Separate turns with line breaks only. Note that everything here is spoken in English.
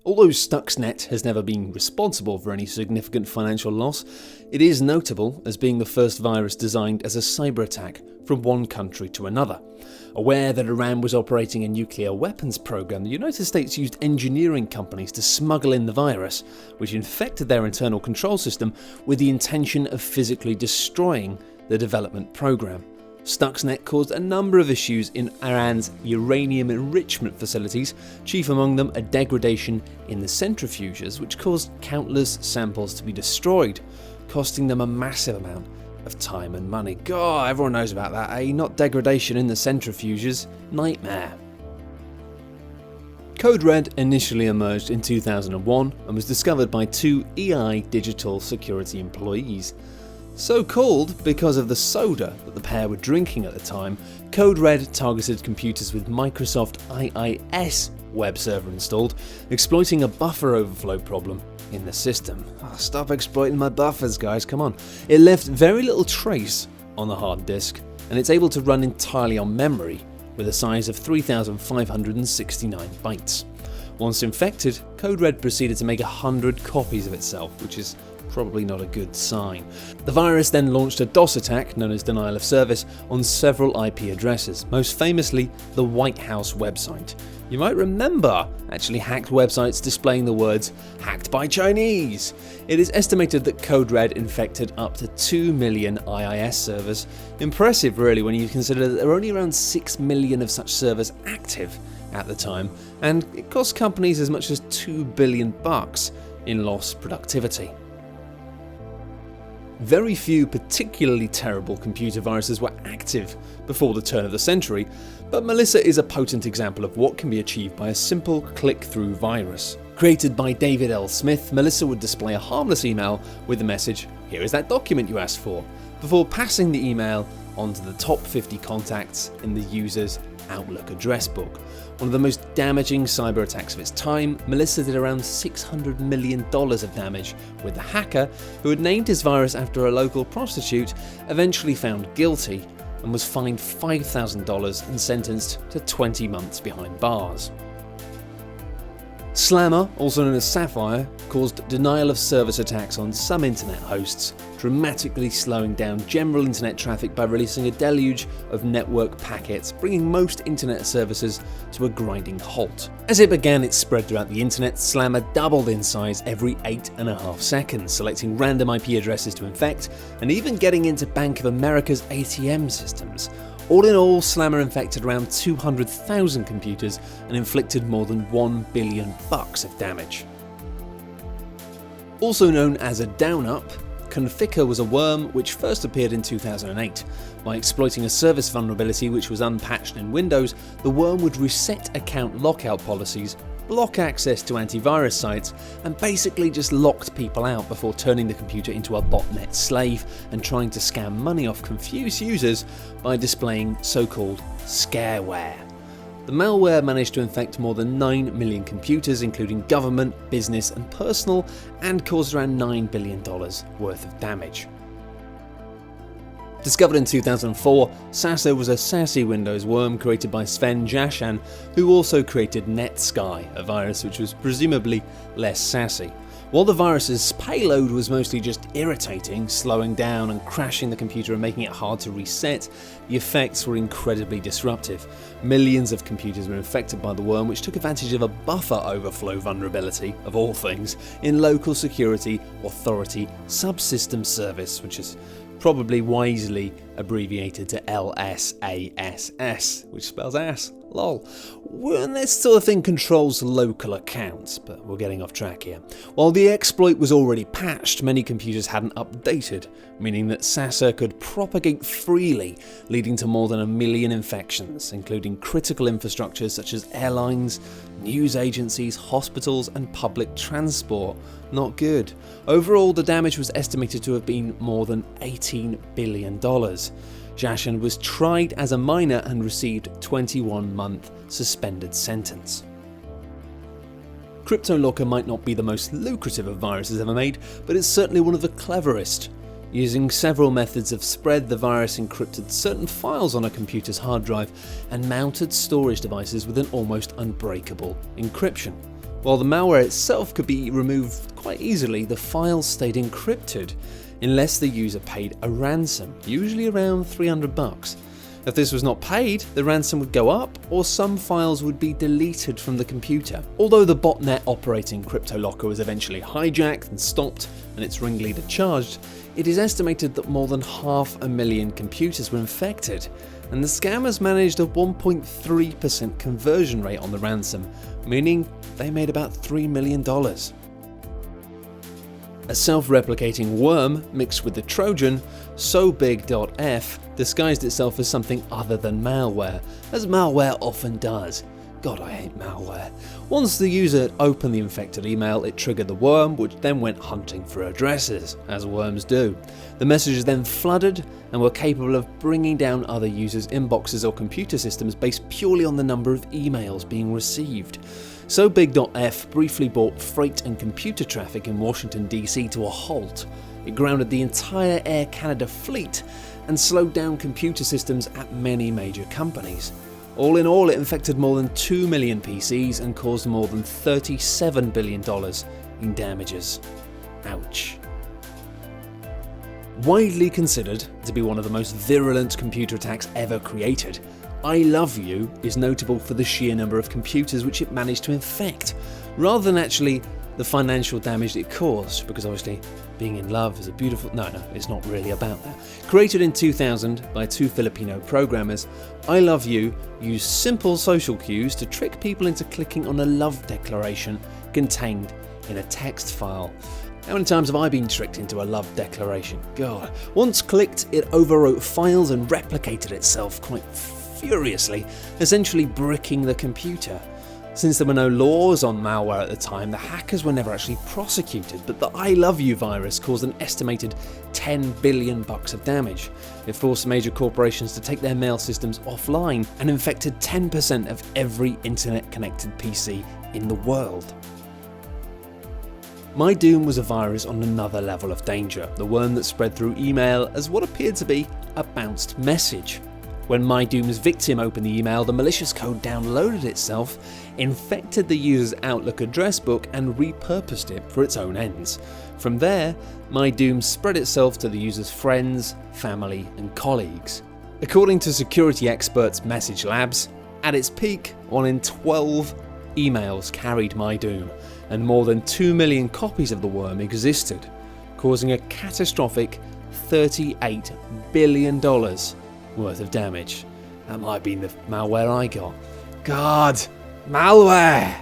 Although Stuxnet has never been responsible for any significant financial loss, it is notable as being the first virus designed as a cyber attack from one country to another. Aware that Iran was operating a nuclear weapons program, the United States used engineering companies to smuggle in the virus, which infected their internal control system with the intention of physically destroying the development program. Stuxnet caused a number of issues in Iran's uranium enrichment facilities, chief among them a degradation in the centrifuges, which caused countless samples to be destroyed, costing them a massive amount of time and money. God, everyone knows about that, eh? Not degradation in the centrifuges. Nightmare. Code Red initially emerged in 2001 and was discovered by two EI digital security employees. So called because of the soda that the pair were drinking at the time, Code Red targeted computers with Microsoft IIS web server installed, exploiting a buffer overflow problem in the system. Stop exploiting my buffers, guys, come on. It left very little trace on the hard disk, and it's able to run entirely on memory with a size of 3,569 bytes. Once infected, Code Red proceeded to make 100 copies of itself, which is probably not a good sign. The virus then launched a DOS attack, known as denial of service, on several IP addresses, most famously the White House website. You might remember actually hacked websites displaying the words "hacked by Chinese." It is estimated that Code Red infected up to 2 million IIS servers. Impressive really when you consider that there are only around 6 million of such servers active at the time, and it cost companies as much as $2 billion in lost productivity. Very few particularly terrible computer viruses were active before the turn of the century, but Melissa is a potent example of what can be achieved by a simple click-through virus. Created by David L. Smith, Melissa would display a harmless email with the message, "Here is that document you asked for," before passing the email onto the top 50 contacts in the user's Outlook address book. One of the most damaging cyber attacks of its time, Melissa did around $600 million of damage, with the hacker, who had named his virus after a local prostitute, eventually found guilty and was fined $5,000 and sentenced to 20 months behind bars. Slammer, also known as Sapphire, caused denial of service attacks on some internet hosts, dramatically slowing down general internet traffic by releasing a deluge of network packets, bringing most internet services to a grinding halt. As it began its spread throughout the internet, Slammer doubled in size every 8.5 seconds, selecting random IP addresses to infect, and even getting into Bank of America's ATM systems. All in all, Slammer infected around 200,000 computers and inflicted more than $1 billion of damage. Also known as a down-up, Conficker was a worm which first appeared in 2008. By exploiting a service vulnerability which was unpatched in Windows, the worm would reset account lockout policies, block access to antivirus sites, and basically just locked people out before turning the computer into a botnet slave and trying to scam money off confused users by displaying so-called scareware. The malware managed to infect more than 9 million computers, including government, business, and personal, and caused around $9 billion worth of damage. Discovered in 2004, Sasso was a sassy Windows worm created by Sven Jashan, who also created NetSky, a virus which was presumably less sassy. While the virus's payload was mostly just irritating, slowing down and crashing the computer and making it hard to reset, the effects were incredibly disruptive. Millions of computers were infected by the worm, which took advantage of a buffer overflow vulnerability, of all things, in Local Security Authority Subsystem Service, which is probably wisely abbreviated to LSASS, which spells ass. Lol. Well, this sort of thing controls local accounts, but we're getting off track here. While the exploit was already patched, many computers hadn't updated, meaning that Sassa could propagate freely, leading to more than 1 million infections, including critical infrastructures such as airlines, news agencies, hospitals, and public transport. Not good. Overall, the damage was estimated to have been more than $18 billion. Jashan was tried as a minor and received a 21-month suspended sentence. CryptoLocker might not be the most lucrative of viruses ever made, but it's certainly one of the cleverest. Using several methods of spread, the virus encrypted certain files on a computer's hard drive and mounted storage devices with an almost unbreakable encryption. While the malware itself could be removed quite easily, the files stayed encrypted unless the user paid a ransom, usually around $300. If this was not paid, the ransom would go up, or some files would be deleted from the computer. Although the botnet operating CryptoLocker was eventually hijacked and stopped, and its ringleader charged, it is estimated that more than 500,000 computers were infected, and the scammers managed a 1.3% conversion rate on the ransom, meaning they made about $3 million. A self-replicating worm mixed with the Trojan, SoBig.F, disguised itself as something other than malware, as malware often does. God, I hate malware. Once the user opened the infected email, it triggered the worm, which then went hunting for addresses, as worms do. The messages then flooded and were capable of bringing down other users' inboxes or computer systems based purely on the number of emails being received. SoBig.F briefly brought freight and computer traffic in Washington, D.C. to a halt. It grounded the entire Air Canada fleet and slowed down computer systems at many major companies. All in all, it infected more than 2 million PCs and caused more than $37 billion in damages. Ouch. Widely considered to be one of the most virulent computer attacks ever created, I Love You is notable for the sheer number of computers which it managed to infect, rather than actually the financial damage it caused, because obviously being in love is a beautiful... No, it's not really about that. Created in 2000 by two Filipino programmers, I Love You used simple social cues to trick people into clicking on a love declaration contained in a text file. How many times have I been tricked into a love declaration? God. Once clicked, it overwrote files and replicated itself quite furiously, essentially bricking the computer. Since there were no laws on malware at the time, the hackers were never actually prosecuted, but the I Love You virus caused an estimated $10 billion of damage. It forced major corporations to take their mail systems offline and infected 10% of every internet-connected PC in the world. MyDoom was a virus on another level of danger, the worm that spread through email as what appeared to be a bounced message. When MyDoom's victim opened the email, the malicious code downloaded itself, infected the user's Outlook address book, and repurposed it for its own ends. From there, MyDoom spread itself to the user's friends, family, and colleagues. According to security experts Message Labs, at its peak, 1 in 12 emails carried MyDoom, and more than 2 million copies of the worm existed, causing a catastrophic $38 billion worth of damage. That might have been the malware I got. God, malware!